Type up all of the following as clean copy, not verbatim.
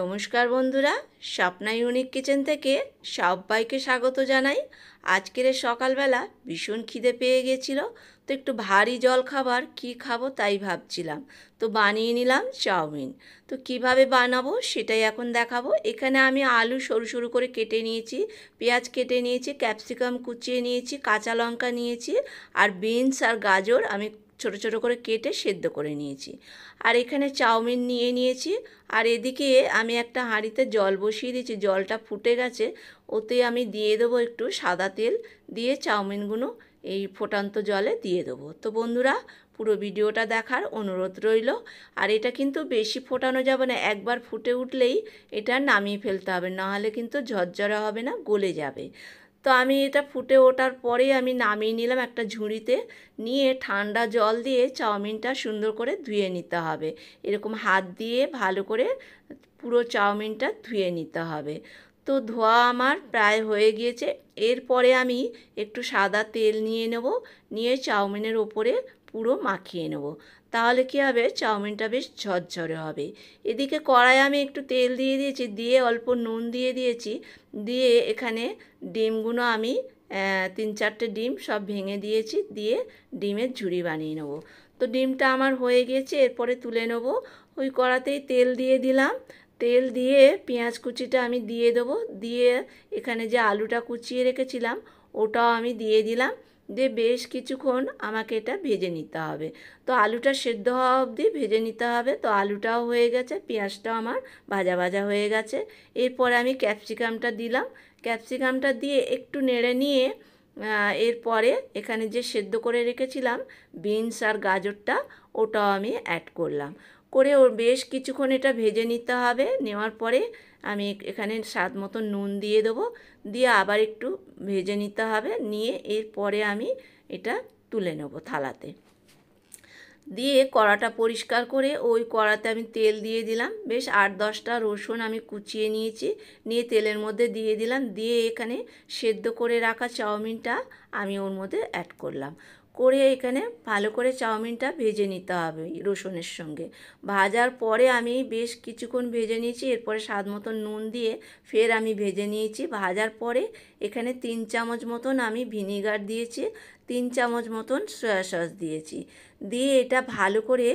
নমস্কার বন্ধুরা, Swapna unique kitchen থেকে সবাইকে স্বাগত জানাই। আজকের সকালবেলা ভীষণ খিদে পেয়ে গেছিল, তো একটু ভারী জল খাবার কি খাবো তাই ভাবছিলাম। তো বানিয়ে নিলাম চাউমিন। তো কিভাবে বানাবো সেটাই এখন দেখাবো। এখানে আমি আলু সরু সরু করে কেটে নিয়েছি, পেঁয়াজ কেটে নিয়েছি, ক্যাপসিকাম কুচিয়ে নিয়েছি, কাঁচা লঙ্কা নিয়েছি, আর বিনস আর গাজর আমি ছোট ছোট করে কেটে সেদ্ধ করে নিয়েছি। আর এখানে চাউমিন নিয়ে নিয়েছি। আর এদিকে আমি একটা হাঁড়িতে জল বসিয়ে দিয়েছি, জলটা ফুটে গেছে। ওতে আমি দিয়ে দেবো একটু সাদা তেল, দিয়ে চাউমিনগুলো এই ফোটান্ত জলে দিয়ে দেবো। তো বন্ধুরা, পুরো ভিডিওটা দেখার অনুরোধ রইল। আর এটা কিন্তু বেশি ফোটানো যাবে না, একবার ফুটে উঠলেই এটা নামিয়ে ফেলতে হবে, নাহলে কিন্তু ঝরঝরা হবে না, গলে যাবে। তো আমি এটা ফুটে ওঠার পরেই আমি নামিয়ে নিলাম একটা ঝুড়িতে। নিয়ে ঠান্ডা জল দিয়ে চাউমিনটা সুন্দর করে ধুয়ে নিতে হবে। এরকম হাত দিয়ে ভালো করে পুরো চাউমিনটা ধুয়ে নিতে হবে। তো ধোয়া আমার প্রায় হয়ে গিয়েছে। এরপরে আমি একটু সাদা তেল নিয়ে নেব, নিয়ে চাউমিনের ওপরে পুরো মাখিয়ে নেব। তাহলে কী হবে, চাউমিনটা বেশ ঝরঝরে হবে। এদিকে কড়াই আমি একটু তেল দিয়ে দিয়েছি, দিয়ে অল্প নুন দিয়ে দিয়েছি। দিয়ে এখানে ডিমগুলো আমি 3-4টে ডিম সব ভেঙে দিয়েছি, দিয়ে ডিমের ঝুড়ি বানিয়ে নেব। তো ডিমটা আমার হয়ে গিয়েছে, এরপরে তুলে নেব। ওই কড়াতেই তেল দিয়ে দিলাম, তেল দিয়ে পেঁয়াজ কুচিটা আমি দিয়ে দেবো। দিয়ে এখানে যে আলুটা কুচিয়ে রেখেছিলাম ওটাও আমি দিয়ে দিলাম। দিয়ে বেশ কিছুক্ষণ আমাকে এটা ভেজে নিতে হবে। তো আলুটা সেদ্ধ হওয়া অবধি ভেজে নিতে হবে। তো আলুটাও হয়ে গেছে, পেঁয়াজটাও আমার ভাজা ভাজা হয়ে গেছে। এরপরে আমি ক্যাপসিকামটা দিলাম। ক্যাপসিকামটা দিয়ে একটু নেড়ে নিয়ে এরপরে এখানে যে সেদ্ধ করে রেখেছিলাম বিনস আর গাজরটা, ওটাও আমি অ্যাড করলাম। করে ওর বেশ কিছুক্ষণ এটা ভেজে নিতে হবে। নেওয়ার পরে আমি এখানে স্বাদ মতো নুন দিয়ে দেবো, দিয়ে আবার একটু ভেজে নিতে হবে। নিয়ে এরপরে আমি এটা তুলে নেব থালাতে। দিয়ে কড়াটা পরিষ্কার করে ওই কড়াতে আমি তেল দিয়ে দিলাম। বেশ 8-10টা রসুন আমি কুচিয়ে নিয়েছি, নিয়ে তেলের মধ্যে দিয়ে দিলাম। দিয়ে এখানে সেদ্ধ করে রাখা চাউমিনটা আমি ওর মধ্যে অ্যাড করলাম। করে এখানে ভালো করে চাউমিনটা ভেজে নিতে হবে রসুনের সঙ্গে। ভাজার পরে আমি বেশ কিছুক্ষণ ভেজে নিয়েছি। এরপরে স্বাদ মতন নুন দিয়ে ফের আমি ভেজে নিয়েছি। ভাজার পরে এখানে 3 চামচ মতন আমি ভিনিগার দিয়েছি, 3 চামচ মতন সয়া সস দিয়েছি। দিয়ে এটা ভালো করে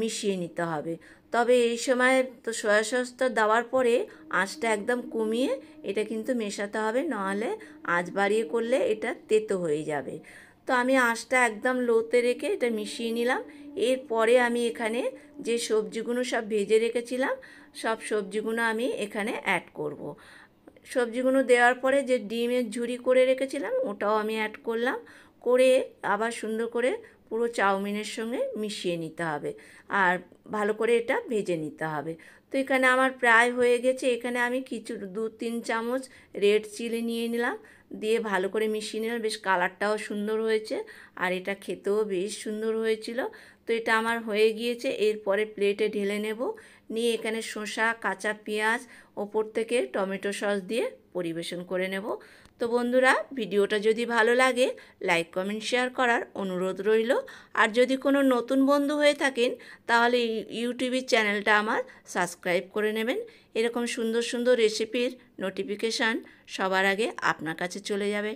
মিশিয়ে নিতে হবে। তবে এই সময় তো সয়া সসটা দেওয়ার পরে আঁচটা একদম কমিয়ে এটা কিন্তু মেশাতে হবে, নাহলে আঁচ বাড়িয়ে করলে এটা তেতো হয়ে যাবে। তো আমি আঁচটা একদম লোতে রেখে এটা মিশিয়ে নিলাম। এরপরে আমি এখানে যে সবজিগুলো সব ভেজে রেখেছিলাম সব সবজিগুলো আমি এখানে অ্যাড করব। সবজিগুলো দেওয়ার পরে যে ডিমের ঝুড়ি করে রেখেছিলাম ওটাও আমি অ্যাড করলাম। করে আবার সুন্দর করে পুরো চাউমিনের সঙ্গে মিশিয়ে নিতে হবে, আর ভালো করে এটা ভেজে নিতে হবে। তো এখানে আমার প্রায় হয়ে গেছে। এখানে আমি কিছু 2-3 চামচ রেড চিলি নিয়ে নিলাম, দিয়ে ভালো করে মিশিয়ে নিলাম। বেশ কালারটাও সুন্দর হয়েছে, আর এটা খেতেও বেশ সুন্দর হয়েছিল। তো এটা আমার হয়ে গিয়েছে। এরপরে প্লেটে ঢেলে নেব। নিয়ে এখানে শসা, কাঁচা পেঁয়াজ, ওপর থেকে টমেটো সস দিয়ে পরিবেশন করে নেব। তো বন্ধুরা, ভিডিওটা যদি ভালো লাগে লাইক কমেন্ট শেয়ার করার অনুরোধ রইল। আর যদি কোনো নতুন বন্ধু হয়ে থাকেন তাহলে ইউটিউবের চ্যানেলটা আমার সাবস্ক্রাইব করে নেবেন। এরকম সুন্দর সুন্দর রেসিপির নোটিফিকেশান সবার আগে আপনার কাছে চলে যাবে।